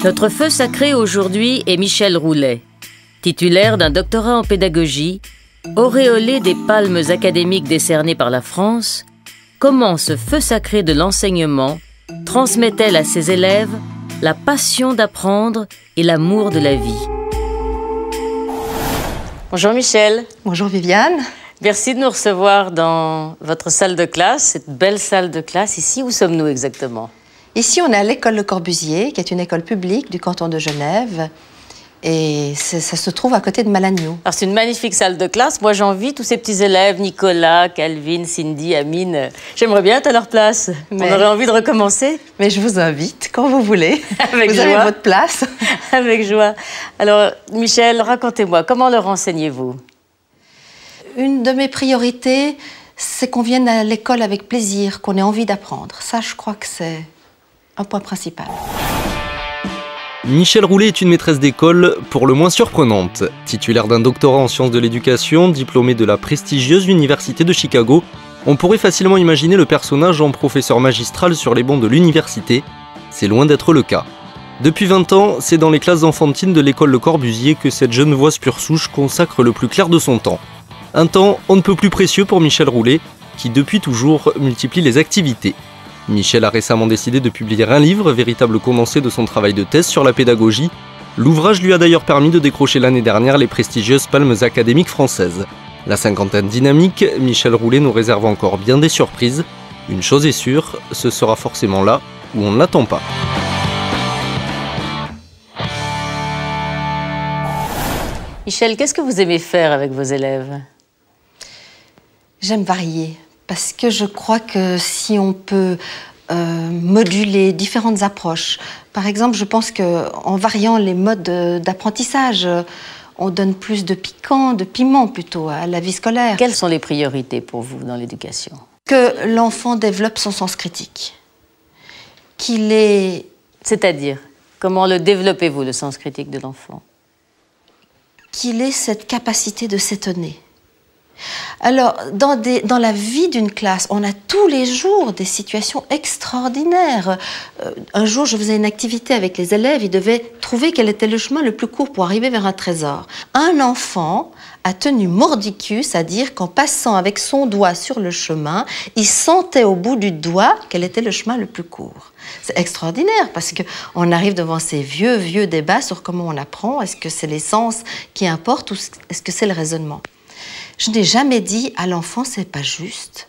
Notre feu sacré aujourd'hui est Michel Roulet, titulaire d'un doctorat en pédagogie, auréolé des palmes académiques décernées par la France. Comment ce feu sacré de l'enseignement transmet-elle à ses élèves la passion d'apprendre et l'amour de la vie? Bonjour Michel. Bonjour Viviane. Merci de nous recevoir dans votre salle de classe, cette belle salle de classe. Ici, où sommes-nous exactement? Ici, on est à l'école Le Corbusier, qui est une école publique du canton de Genève. Et ça se trouve à côté de Malagnou. Alors, c'est une magnifique salle de classe. Moi, j'envie tous ces petits élèves, Nicolas, Calvin, Cindy, Amine. J'aimerais bien être à leur place. On aurait envie de recommencer. Mais je vous invite, quand vous voulez. Avec vous joie. avez votre place. Avec joie. Alors, Michel, racontez-moi, comment leur enseignez-vous? Une de mes priorités, c'est qu'on vienne à l'école avec plaisir, qu'on ait envie d'apprendre. Ça, je crois que c'est un point principal. Michel Roulet est une maîtresse d'école pour le moins surprenante. Titulaire d'un doctorat en sciences de l'éducation, diplômée de la prestigieuse Université de Chicago, on pourrait facilement imaginer le personnage en professeur magistral sur les bancs de l'université. C'est loin d'être le cas. Depuis 20 ans, c'est dans les classes enfantines de l'école Le Corbusier que cette genevoise pure souche consacre le plus clair de son temps. Un temps on ne peut plus précieux pour Michel Roulet, qui depuis toujours multiplie les activités. Michel a récemment décidé de publier un livre, véritable condensé de son travail de thèse sur la pédagogie. L'ouvrage lui a d'ailleurs permis de décrocher l'année dernière les prestigieuses palmes académiques françaises. La cinquantaine dynamique, Michel Roulet nous réserve encore bien des surprises. Une chose est sûre, ce sera forcément là où on ne l'attend pas. Michel, qu'est-ce que vous aimez faire avec vos élèves? J'aime varier. Parce que je crois que si on peut moduler différentes approches, par exemple, je pense qu'en variant les modes d'apprentissage, on donne plus de piquant, de piment plutôt à la vie scolaire. Quelles sont les priorités pour vous dans l'éducation? Que l'enfant développe son sens critique. Qu'il ait... C'est-à-dire, comment le développez-vous, le sens critique de l'enfant? Qu'il ait cette capacité de s'étonner. Alors, dans la vie d'une classe, on a tous les jours des situations extraordinaires. Un jour, je faisais une activité avec les élèves, ils devaient trouver quel était le chemin le plus court pour arriver vers un trésor. Un enfant a tenu mordicus à dire qu'en passant avec son doigt sur le chemin, il sentait au bout du doigt quel était le chemin le plus court. C'est extraordinaire parce qu'on arrive devant ces vieux débats sur comment on apprend. Est-ce que c'est les sens qui importent ou est-ce que c'est le raisonnement? Je n'ai jamais dit à l'enfant, c'est pas juste.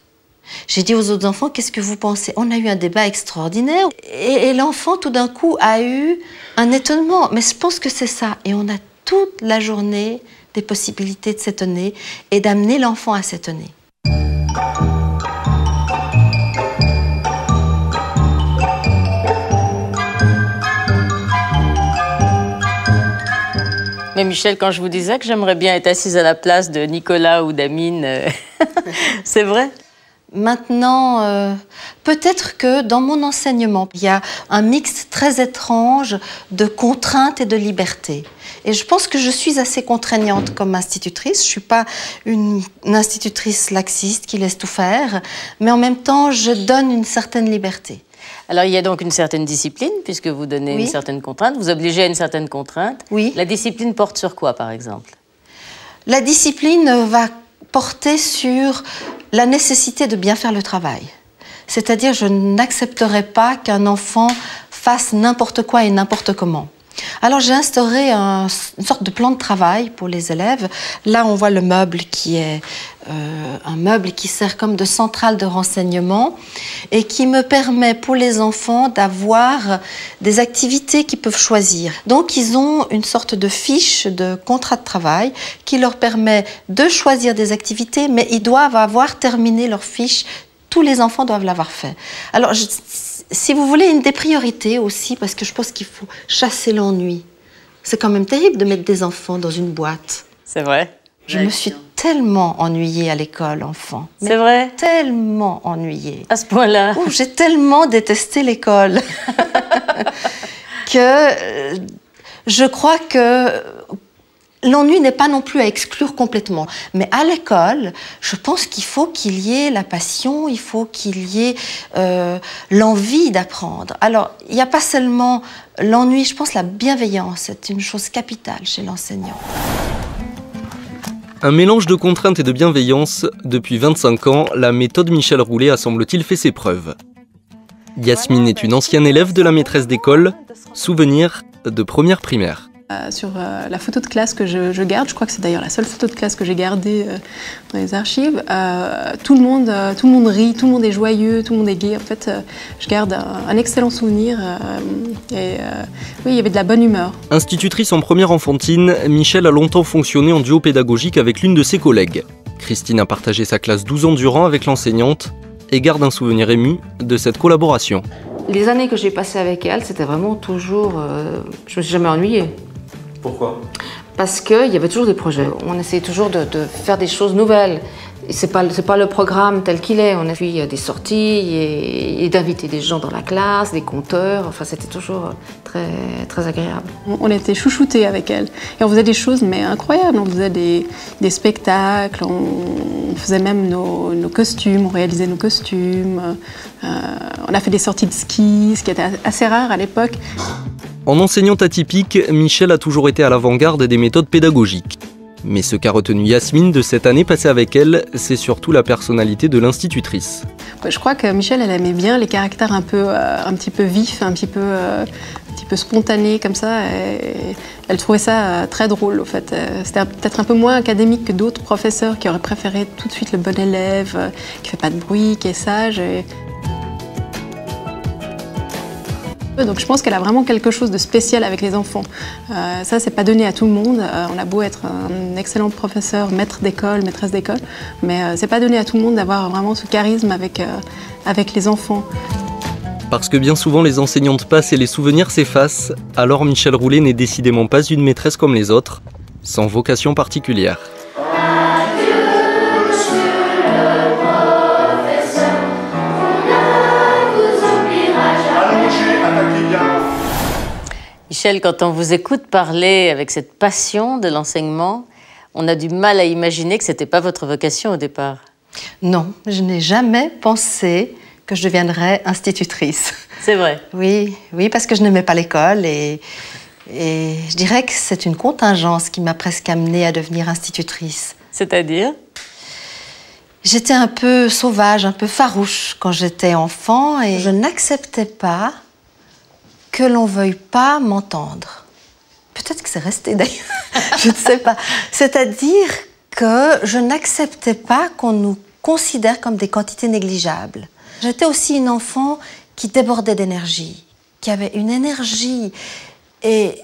J'ai dit aux autres enfants, qu'est-ce que vous pensez? On a eu un débat extraordinaire et l'enfant, tout d'un coup, a eu un étonnement. Mais je pense que c'est ça. Et on a toute la journée des possibilités de s'étonner et d'amener l'enfant à s'étonner. Mais Michel, quand je vous disais que j'aimerais bien être assise à la place de Nicolas ou d'Amine, c'est vrai? Maintenant, peut-être que dans mon enseignement, il y a un mix très étrange de contraintes et de liberté. Et je pense que je suis assez contraignante comme institutrice. Je ne suis pas une institutrice laxiste qui laisse tout faire, mais en même temps, je donne une certaine liberté. Alors, il y a donc une certaine discipline, puisque vous donnez une certaine contrainte, vous obligez à une certaine contrainte. Oui. La discipline porte sur quoi, par exemple? La discipline va porter sur la nécessité de bien faire le travail. C'est-à-dire, je n'accepterai pas qu'un enfant fasse n'importe quoi et n'importe comment. Alors j'ai instauré une sorte de plan de travail pour les élèves. Là, on voit le meuble qui est un meuble qui sert comme de centrale de renseignement et qui me permet pour les enfants d'avoir des activités qu'ils peuvent choisir. Donc ils ont une sorte de fiche de contrat de travail qui leur permet de choisir des activités, mais ils doivent avoir terminé leur fiche. Tous les enfants doivent l'avoir fait. Alors, si vous voulez, une des priorités aussi, parce que je pense qu'il faut chasser l'ennui. C'est quand même terrible de mettre des enfants dans une boîte. C'est vrai. Je me suis tellement ennuyée à l'école, enfant. C'est vrai? Tellement ennuyée. À ce point-là? J'ai tellement détesté l'école que je crois que l'ennui n'est pas non plus à exclure complètement. Mais à l'école, je pense qu'il faut qu'il y ait la passion, il faut qu'il y ait l'envie d'apprendre. Alors, il n'y a pas seulement l'ennui, je pense la bienveillance est une chose capitale chez l'enseignant. Un mélange de contraintes et de bienveillance. Depuis 25 ans, la méthode Michel Roulet a semble-t-il fait ses preuves. Yasmine est une ancienne élève de la maîtresse d'école. Souvenir de première primaire. Sur la photo de classe que je garde, je crois que c'est d'ailleurs la seule photo de classe que j'ai gardée dans les archives, tout le monde rit, tout le monde est joyeux, tout le monde est gai. En fait, je garde un excellent souvenir oui, il y avait de la bonne humeur. Institutrice en première enfantine, Michel a longtemps fonctionné en duo pédagogique avec l'une de ses collègues. Christine a partagé sa classe 12 ans durant avec l'enseignante et garde un souvenir ému de cette collaboration. Les années que j'ai passées avec elle, c'était vraiment toujours... je me suis jamais ennuyée. Pourquoi? Parce qu'il y avait toujours des projets. On essayait toujours de faire des choses nouvelles. C'est pas le programme tel qu'il est. On a vu des sorties et d'inviter des gens dans la classe, des conteurs. Enfin, c'était toujours très, très agréable. On était chouchoutés avec elle. Et on faisait des choses mais incroyables. On faisait des spectacles, on faisait même nos costumes, on réalisait nos costumes. On a fait des sorties de ski, ce qui était assez rare à l'époque. En enseignante atypique, Michel a toujours été à l'avant-garde des méthodes pédagogiques. Mais ce qu'a retenu Yasmine de cette année passée avec elle, c'est surtout la personnalité de l'institutrice. Je crois que Michel, elle aimait bien les caractères un petit peu vifs, un petit peu spontanés comme ça. Et elle trouvait ça très drôle, au fait. C'était peut-être un peu moins académique que d'autres professeurs qui auraient préféré tout de suite le bon élève, qui fait pas de bruit, qui est sage. Donc je pense qu'elle a vraiment quelque chose de spécial avec les enfants. Ça, c'est pas donné à tout le monde. On a beau être un excellent professeur, maître d'école, maîtresse d'école, mais c'est pas donné à tout le monde d'avoir vraiment ce charisme avec les enfants. Parce que bien souvent les enseignantes passent et les souvenirs s'effacent, alors Michel Roulet n'est décidément pas une maîtresse comme les autres, sans vocation particulière. Michel, quand on vous écoute parler avec cette passion de l'enseignement, on a du mal à imaginer que ce n'était pas votre vocation au départ. Non, je n'ai jamais pensé que je deviendrais institutrice. C'est vrai. Oui, parce que je n'aimais pas l'école et je dirais que c'est une contingence qui m'a presque amenée à devenir institutrice. C'est-à-dire? J'étais un peu sauvage, un peu farouche quand j'étais enfant et je n'acceptais pas que l'on veuille pas m'entendre. Peut-être que c'est resté d'ailleurs, je ne sais pas. C'est-à-dire que je n'acceptais pas qu'on nous considère comme des quantités négligeables. J'étais aussi une enfant qui débordait d'énergie, qui avait une énergie et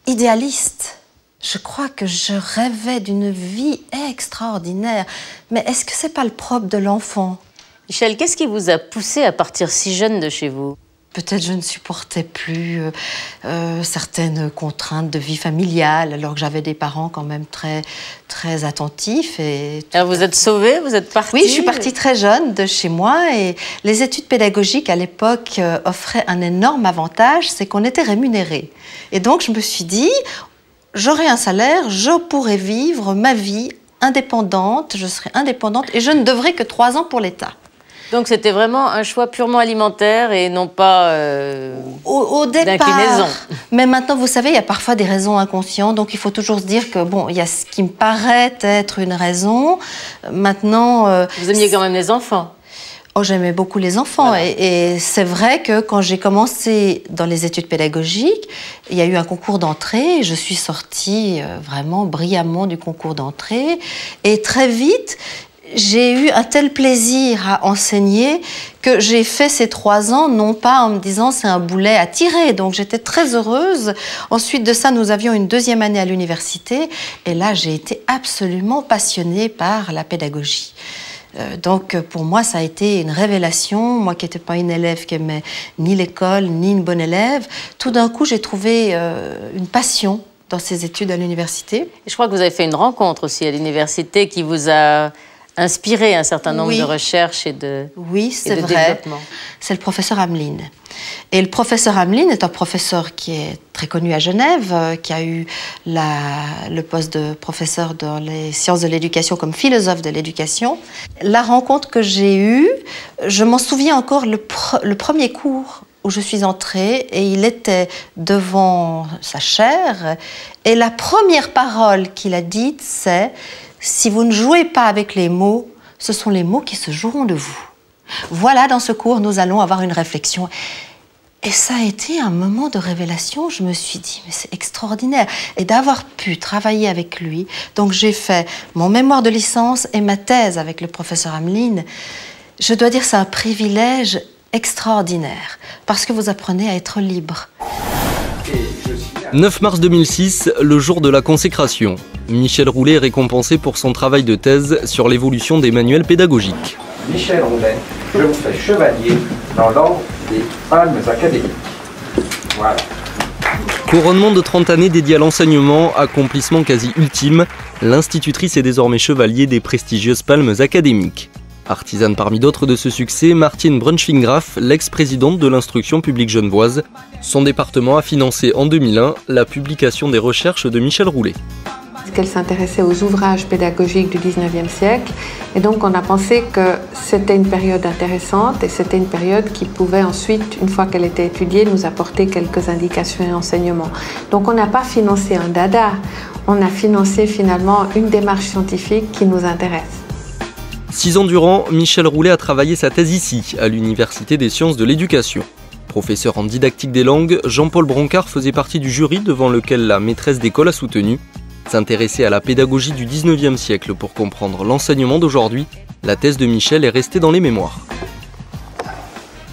idéaliste. Je crois que je rêvais d'une vie extraordinaire. Mais est-ce que c'est pas le propre de l'enfant? Michel, qu'est-ce qui vous a poussé à partir si jeune de chez vous? Peut-être je ne supportais plus certaines contraintes de vie familiale, alors que j'avais des parents quand même très, très attentifs. Alors vous êtes sauvée, vous êtes partie? Oui, je suis partie très jeune de chez moi et les études pédagogiques à l'époque offraient un énorme avantage, c'est qu'on était rémunérés. Et donc je me suis dit, j'aurai un salaire, je pourrai vivre ma vie indépendante, je serai indépendante et je ne devrai que 3 ans pour l'État. Donc c'était vraiment un choix purement alimentaire et non pas au départ. D'inclinaison. Mais maintenant, vous savez, il y a parfois des raisons inconscientes, donc il faut toujours se dire que bon, il y a ce qui me paraît être une raison. Maintenant, vous aimiez quand même les enfants. Oh, j'aimais beaucoup les enfants. Voilà. Et c'est vrai que quand j'ai commencé dans les études pédagogiques, il y a eu un concours d'entrée. Je suis sortie vraiment brillamment du concours d'entrée. Et très vite, j'ai eu un tel plaisir à enseigner que j'ai fait ces 3 ans, non pas en me disant c'est un boulet à tirer. Donc j'étais très heureuse. Ensuite de ça, nous avions une 2e année à l'université. Et là, j'ai été absolument passionnée par la pédagogie. Donc pour moi, ça a été une révélation. Moi qui n'étais pas une élève qui aimait ni l'école, ni une bonne élève, tout d'un coup, j'ai trouvé une passion dans ces études à l'université. Je crois que vous avez fait une rencontre aussi à l'université qui vous a inspiré un certain nombre Oui. de recherches et de, Oui, c'est et de vrai. développement. C'est le professeur Hamelin. Et le professeur Hamelin est un professeur qui est très connu à Genève, qui a eu le poste de professeur dans les sciences de l'éducation comme philosophe de l'éducation. La rencontre que j'ai eue, je m'en souviens encore, le premier cours où je suis entrée, et il était devant sa chaire, et la première parole qu'il a dite, c'est « Si vous ne jouez pas avec les mots, ce sont les mots qui se joueront de vous. » Voilà, dans ce cours, nous allons avoir une réflexion. Et ça a été un moment de révélation. Je me suis dit, mais c'est extraordinaire. Et d'avoir pu travailler avec lui. Donc j'ai fait mon mémoire de licence et ma thèse avec le professeur Hamelin. Je dois dire, c'est un privilège extraordinaire. Parce que vous apprenez à être libre. 9 mars 2006, le jour de la consécration. Michel Roulet est récompensé pour son travail de thèse sur l'évolution des manuels pédagogiques. Michel Roulet, je vous fais chevalier dans l'ordre des Palmes académiques. Voilà. Couronnement de 30 années dédié à l'enseignement, accomplissement quasi ultime, l'institutrice est désormais chevalier des prestigieuses Palmes académiques. Artisane parmi d'autres de ce succès, Martine Brunschwingraf, l'ex-présidente de l'instruction publique genevoise. Son département a financé en 2001 la publication des recherches de Michel Roulet. Qu'elle s'intéressait aux ouvrages pédagogiques du 19e siècle. Et donc on a pensé que c'était une période intéressante et c'était une période qui pouvait ensuite, une fois qu'elle était étudiée, nous apporter quelques indications et enseignements. Donc on n'a pas financé un dada, on a financé finalement une démarche scientifique qui nous intéresse. 6 ans durant, Michel Roulet a travaillé sa thèse ici, à l'Université des sciences de l'éducation. Professeur en didactique des langues, Jean-Paul Broncard faisait partie du jury devant lequel la maîtresse d'école a soutenu. S'intéresser à la pédagogie du 19e siècle pour comprendre l'enseignement d'aujourd'hui, la thèse de Michel est restée dans les mémoires.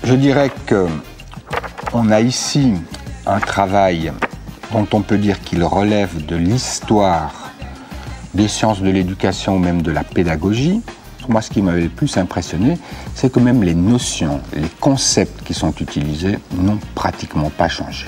Je dirais qu'on a ici un travail dont on peut dire qu'il relève de l'histoire des sciences de l'éducation ou même de la pédagogie. Moi, ce qui m'avait le plus impressionné, c'est que même les notions, les concepts qui sont utilisés n'ont pratiquement pas changé.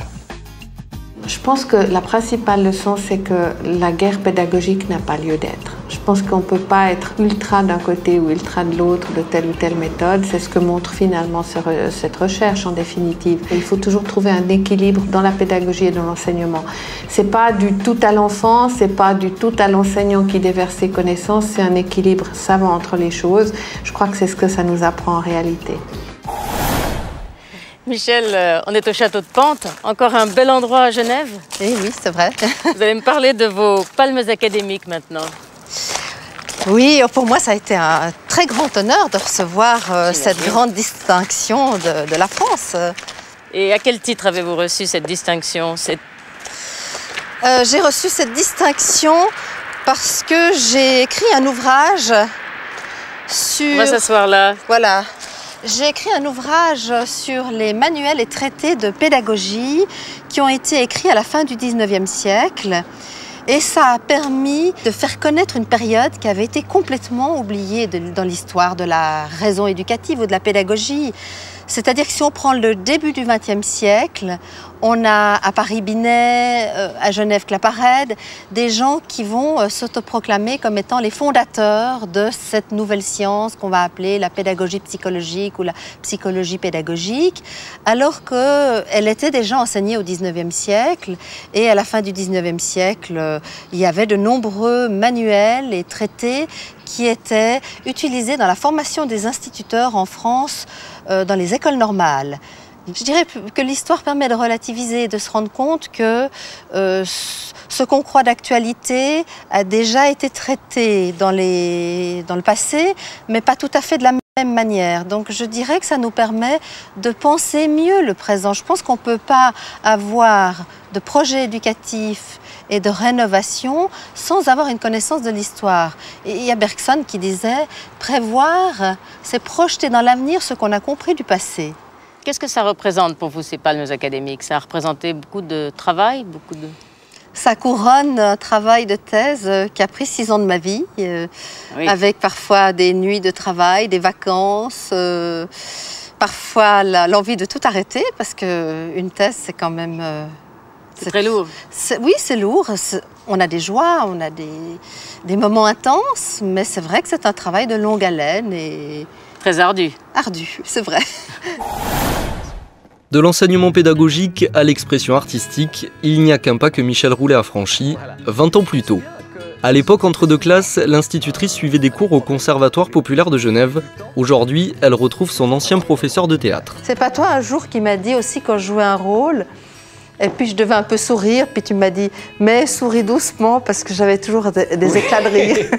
Je pense que la principale leçon, c'est que la guerre pédagogique n'a pas lieu d'être. Je pense qu'on ne peut pas être ultra d'un côté ou ultra de l'autre de telle ou telle méthode. C'est ce que montre finalement cette recherche en définitive. Et il faut toujours trouver un équilibre dans la pédagogie et dans l'enseignement. C'est pas du tout à l'enfant, c'est pas du tout à l'enseignant qui déverse ses connaissances, c'est un équilibre savant entre les choses. Je crois que c'est ce que ça nous apprend en réalité. Michel, on est au château de Pente, encore un bel endroit à Genève. Et oui, c'est vrai. Vous allez me parler de vos palmes académiques maintenant. Oui, pour moi, ça a été un très grand honneur de recevoir cette grande distinction de la France. Et à quel titre avez-vous reçu cette distinction? J'ai reçu cette distinction parce que j'ai écrit un ouvrage sur... On va s'asseoir là. Voilà. J'ai écrit un ouvrage sur les manuels et traités de pédagogie qui ont été écrits à la fin du 19e siècle. Et ça a permis de faire connaître une période qui avait été complètement oubliée dans l'histoire de la raison éducative ou de la pédagogie. C'est-à-dire que si on prend le début du XXe siècle, on a à Paris Binet, à Genève Claparède, des gens qui vont s'autoproclamer comme étant les fondateurs de cette nouvelle science qu'on va appeler la pédagogie psychologique ou la psychologie pédagogique, alors qu'elle était déjà enseignée au XIXe siècle. Et à la fin du XIXe siècle, il y avait de nombreux manuels et traités qui étaient utilisés dans la formation des instituteurs en France, dans les écoles normales. Je dirais que l'histoire permet de relativiser et de se rendre compte que ce qu'on croit d'actualité a déjà été traité dans le passé, mais pas tout à fait de la même manière. Donc je dirais que ça nous permet de penser mieux le présent. Je pense qu'on ne peut pas avoir de projet éducatif et de rénovation sans avoir une connaissance de l'histoire. Et il y a Bergson qui disait « Prévoir, c'est projeter dans l'avenir ce qu'on a compris du passé ». Qu'est-ce que ça représente pour vous, ces palmes académiques? Ça a représenté beaucoup de travail, Ça couronne un travail de thèse qui a pris 6 ans de ma vie, oui. Avec parfois des nuits de travail, des vacances, parfois l'envie de tout arrêter, parce qu'une thèse, c'est quand même C'est très lourd. Oui, c'est lourd. On a des joies, on a des moments intenses, mais c'est vrai que c'est un travail de longue haleine et... Très ardu. Ardu, c'est vrai. De l'enseignement pédagogique à l'expression artistique, il n'y a qu'un pas que Michel Roulet a franchi 20 ans plus tôt. À l'époque, entre deux classes, l'institutrice suivait des cours au Conservatoire populaire de Genève. Aujourd'hui, elle retrouve son ancien professeur de théâtre. C'est pas toi un jour qui m'a dit aussi quand je jouais un rôle, et puis je devais un peu sourire, puis tu m'as dit « mais souris doucement » parce que j'avais toujours des éclats de rire.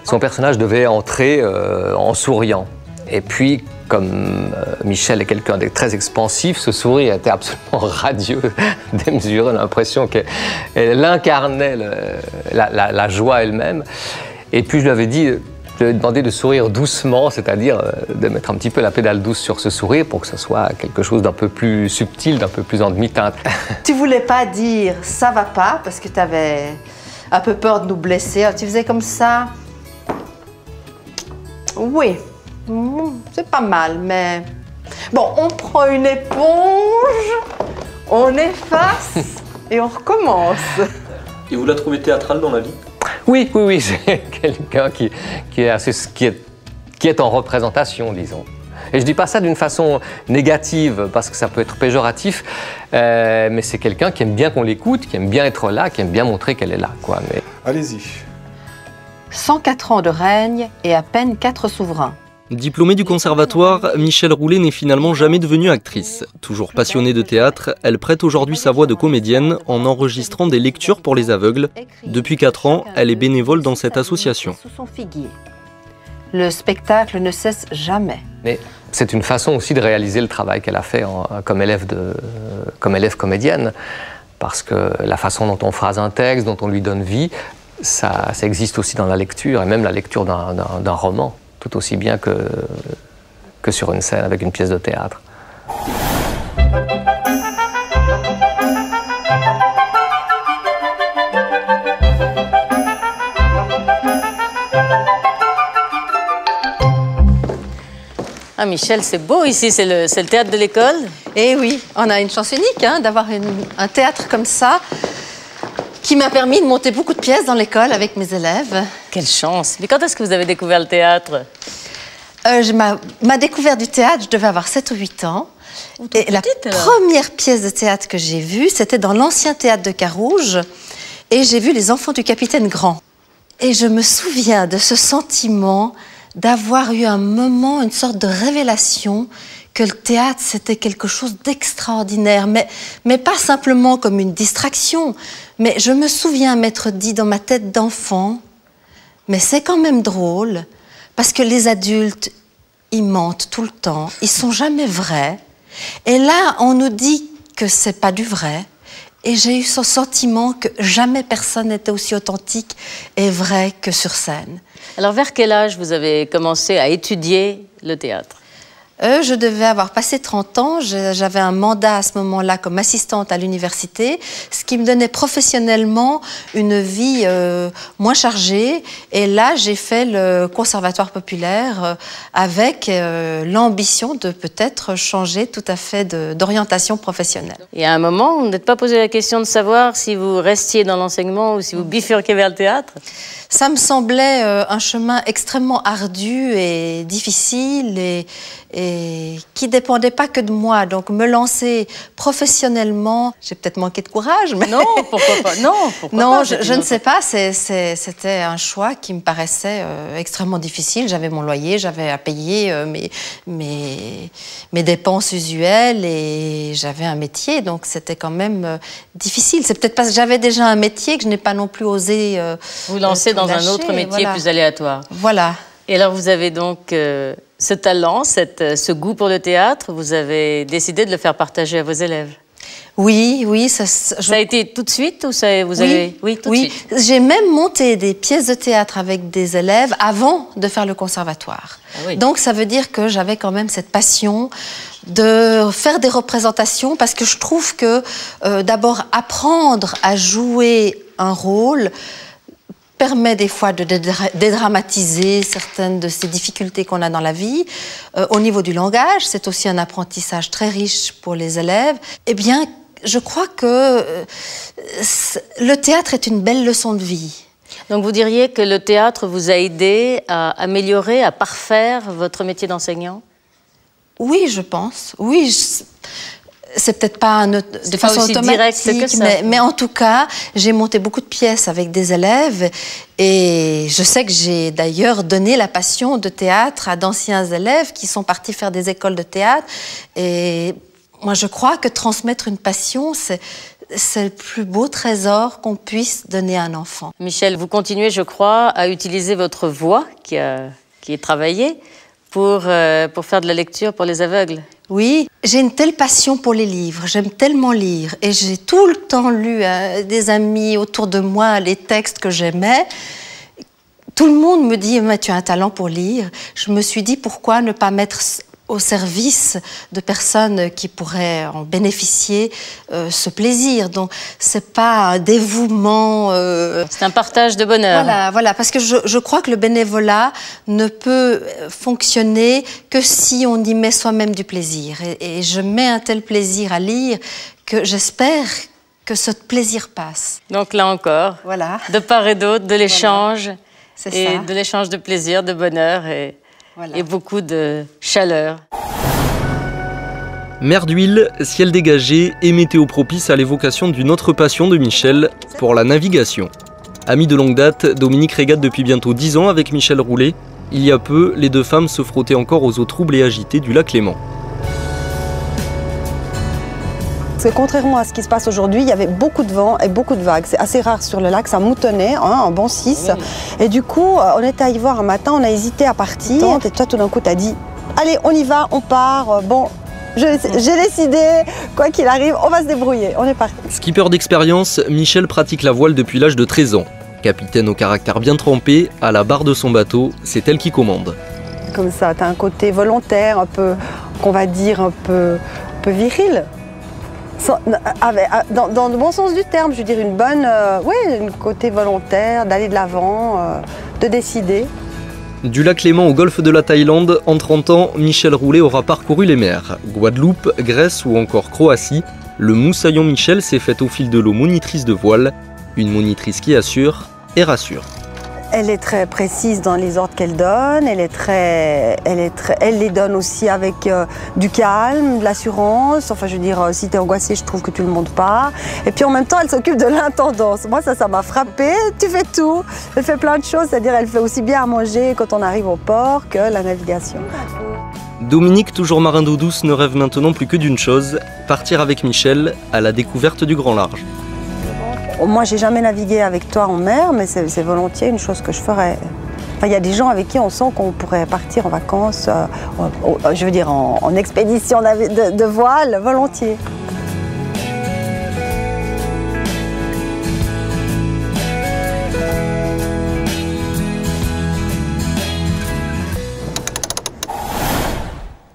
Son personnage devait entrer en souriant. Et puis, comme Michel est quelqu'un de très expansif, ce sourire était absolument radieux, démesuré, l'impression qu'elle incarnait la joie elle-même. Et puis je lui avais dit, je lui ai demandé de sourire doucement, c'est-à-dire de mettre un petit peu la pédale douce sur ce sourire pour que ce soit quelque chose d'un peu plus subtil, d'un peu plus en demi-teinte. Tu voulais pas dire « ça va pas » parce que tu avais un peu peur de nous blesser. Tu faisais comme ça. Oui. C'est pas mal, mais... Bon, on prend une éponge, on efface et on recommence. Et vous la trouvez théâtrale dans la vie ? Oui, c'est quelqu'un qui est en représentation, disons. Et je dis pas ça d'une façon négative, parce que ça peut être péjoratif, mais c'est quelqu'un qui aime bien qu'on l'écoute, qui aime bien être là, qui aime bien montrer qu'elle est là, quoi. Mais... Allez-y. 104 ans de règne et à peine 4 souverains. Diplômée du conservatoire, Michel Roulet n'est finalement jamais devenue actrice. Toujours passionnée de théâtre, elle prête aujourd'hui sa voix de comédienne en enregistrant des lectures pour les aveugles. Depuis 4 ans, elle est bénévole dans cette association. Le spectacle ne cesse jamais. Mais c'est une façon aussi de réaliser le travail qu'elle a fait comme élève comédienne. Parce que la façon dont on phrase un texte, dont on lui donne vie, ça existe aussi dans la lecture, et même la lecture d'un roman. Tout aussi bien que sur une scène avec une pièce de théâtre. Ah Michel, c'est beau ici, c'est le théâtre de l'école. Eh oui, on a une chance unique d'avoir un théâtre comme ça qui m'a permis de monter beaucoup de pièces dans l'école avec mes élèves. Quelle chance! Mais quand est-ce que vous avez découvert le théâtre? Ma découverte du théâtre, je devais avoir 7 ou 8 ans. Et la première pièce de théâtre que j'ai vue, c'était dans l'ancien théâtre de Carouge. Et j'ai vu Les Enfants du Capitaine Grand. Et je me souviens de ce sentiment d'avoir eu un moment, une sorte de révélation que le théâtre, c'était quelque chose d'extraordinaire, mais pas simplement comme une distraction. Mais je me souviens m'être dit dans ma tête d'enfant, mais c'est quand même drôle, parce que les adultes, ils mentent tout le temps, ils sont jamais vrais. Et là, on nous dit que c'est pas du vrai. Et j'ai eu ce sentiment que jamais personne n'était aussi authentique et vrai que sur scène. Alors, vers quel âge vous avez commencé à étudier le théâtre? Je devais avoir passé 30 ans. J'avais un mandat à ce moment-là comme assistante à l'université, ce qui me donnait professionnellement une vie moins chargée. Et là, j'ai fait le conservatoire populaire avec l'ambition de peut-être changer tout à fait d'orientation professionnelle. Et à un moment, vous n'êtes pas posé la question de savoir si vous restiez dans l'enseignement ou si vous bifurquiez vers le théâtre? Ça me semblait un chemin extrêmement ardu et difficile et qui ne dépendait pas que de moi. Donc me lancer professionnellement, j'ai peut-être manqué de courage. Mais... Non, pourquoi pas? Non, pourquoi non, pas, je ne sais pas. C'était un choix qui me paraissait extrêmement difficile. J'avais mon loyer, j'avais à payer mes dépenses usuelles et j'avais un métier. Donc c'était quand même difficile. C'est peut-être parce que j'avais déjà un métier que je n'ai pas non plus osé vous lancer dans un autre métier voilà. plus aléatoire. Voilà. Et alors vous avez donc ce talent, ce goût pour le théâtre, vous avez décidé de le faire partager à vos élèves? Oui. Ça a été tout de suite ou vous avez... Oui, tout de suite. J'ai même monté des pièces de théâtre avec des élèves avant de faire le conservatoire. Ah oui. Donc ça veut dire que j'avais quand même cette passion de faire des représentations parce que je trouve que d'abord apprendre à jouer un rôle permet des fois de dédramatiser certaines de ces difficultés qu'on a dans la vie. Au niveau du langage, c'est aussi un apprentissage très riche pour les élèves. Eh bien, je crois que le théâtre est une belle leçon de vie. Donc vous diriez que le théâtre vous a aidé à améliorer, à parfaire votre métier d'enseignant? Oui, je pense. Oui, c'est peut-être pas de façon aussi automatique, direct que ça. Mais en tout cas, j'ai monté beaucoup de pièces avec des élèves et je sais que j'ai d'ailleurs donné la passion de théâtre à d'anciens élèves qui sont partis faire des écoles de théâtre. Et moi, je crois que transmettre une passion, c'est le plus beau trésor qu'on puisse donner à un enfant. Michel, vous continuez, je crois, à utiliser votre voix qui est travaillée pour faire de la lecture pour les aveugles. Oui, j'ai une telle passion pour les livres, j'aime tellement lire et j'ai tout le temps lu des amis autour de moi les textes que j'aimais. Tout le monde me dit « tu as un talent pour lire ». Je me suis dit pourquoi ne pas mettre au service de personnes qui pourraient en bénéficier ce plaisir. Donc, c'est pas un dévouement... C'est un partage de bonheur. Voilà, parce que je crois que le bénévolat ne peut fonctionner que si on y met soi-même du plaisir. Et je mets un tel plaisir à lire que j'espère que ce plaisir passe. Donc là encore, voilà. De part et d'autre, de l'échange, voilà. et de l'échange de plaisir, de bonheur et beaucoup de chaleur. Mer d'huile, ciel dégagé et météo propice à l'évocation d'une autre passion de Michel, pour la navigation. Amis de longue date, Dominique régate depuis bientôt 10 ans avec Michel Roulet. Il y a peu, les deux femmes se frottaient encore aux eaux troubles et agitées du lac Léman. Parce que contrairement à ce qui se passe aujourd'hui, il y avait beaucoup de vent et beaucoup de vagues. C'est assez rare sur le lac, ça moutonnait, un bon 6. Oui. Et du coup, on était à y voir un matin, on a hésité à partir. Et toi, tout d'un coup, tu as dit, allez, on y va, on part. Bon, j'ai décidé, quoi qu'il arrive, on va se débrouiller. On est parti. Skipper d'expérience, Michel pratique la voile depuis l'âge de 13 ans. Capitaine au caractère bien trempé, à la barre de son bateau, c'est elle qui commande. Comme ça, tu as un côté volontaire, un peu, qu'on va dire, un peu viril. Dans le bon sens du terme, je veux dire une bonne, un côté volontaire, d'aller de l'avant, de décider. Du lac Léman au golfe de la Thaïlande, en 30 ans, Michel Roulet aura parcouru les mers. Guadeloupe, Grèce ou encore Croatie, le moussaillon Michel s'est fait au fil de l'eau monitrice de voile, une monitrice qui assure et rassure. Elle est très précise dans les ordres qu'elle donne, elle les donne aussi avec du calme, de l'assurance. Enfin, je veux dire, si tu es angoissée, je trouve que tu ne le montres pas. Et puis en même temps, elle s'occupe de l'intendance. Moi, ça m'a frappée. Tu fais tout. Elle fait plein de choses, c'est-à-dire elle fait aussi bien à manger quand on arrive au port que la navigation. Dominique, toujours marin d'eau douce, ne rêve maintenant plus que d'une chose, partir avec Michel à la découverte du grand large. Moi, j'ai jamais navigué avec toi en mer, mais c'est volontiers une chose que je ferais. Enfin, il y a des gens avec qui on sent qu'on pourrait partir en vacances, je veux dire en expédition de voile, volontiers.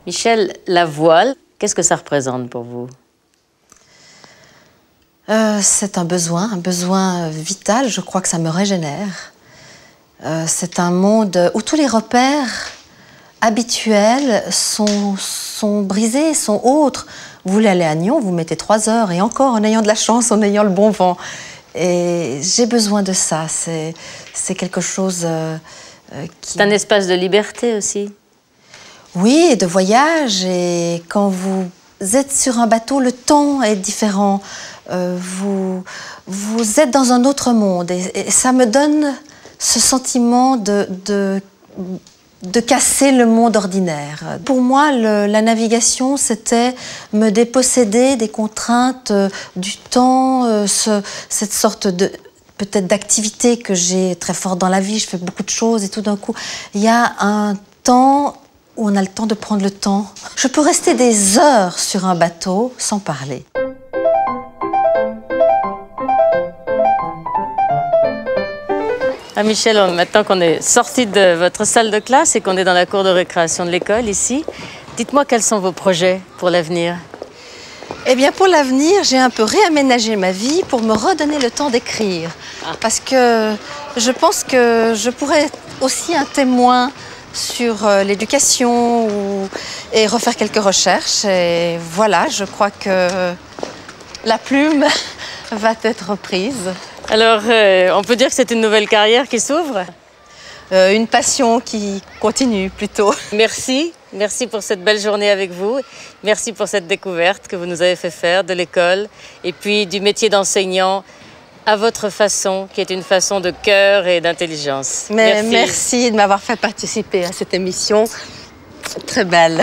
Michel, la voile, qu'est-ce que ça représente pour vous ? C'est un besoin vital. Je crois que ça me régénère. C'est un monde où tous les repères habituels sont brisés, sont autres. Vous voulez aller à Nyon, vous mettez 3 heures, et encore en ayant de la chance, en ayant le bon vent. Et j'ai besoin de ça. C'est quelque chose qui... C'est un espace de liberté aussi. Oui, et de voyage. Et quand vous êtes sur un bateau, le temps est différent. Vous êtes dans un autre monde et ça me donne ce sentiment de casser le monde ordinaire. Pour moi, la navigation, c'était me déposséder des contraintes du temps, cette sorte de peut-être d'activité que j'ai très forte dans la vie. Je fais beaucoup de choses et tout d'un coup, il y a un temps où on a le temps de prendre le temps. Je peux rester des heures sur un bateau sans parler. Ah Michel, maintenant qu'on est sorti de votre salle de classe et qu'on est dans la cour de récréation de l'école ici, dites-moi quels sont vos projets pour l'avenir? Eh bien, pour l'avenir, j'ai un peu réaménagé ma vie pour me redonner le temps d'écrire. Parce que je pense que je pourrais être aussi un témoin sur l'éducation et refaire quelques recherches. Et voilà, je crois que la plume va être prise. Alors, on peut dire que c'est une nouvelle carrière qui s'ouvre? Une passion qui continue plutôt. Merci, merci pour cette belle journée avec vous. Merci pour cette découverte que vous nous avez fait faire de l'école et puis du métier d'enseignant à votre façon, qui est une façon de cœur et d'intelligence. Merci de m'avoir fait participer à cette émission très belle.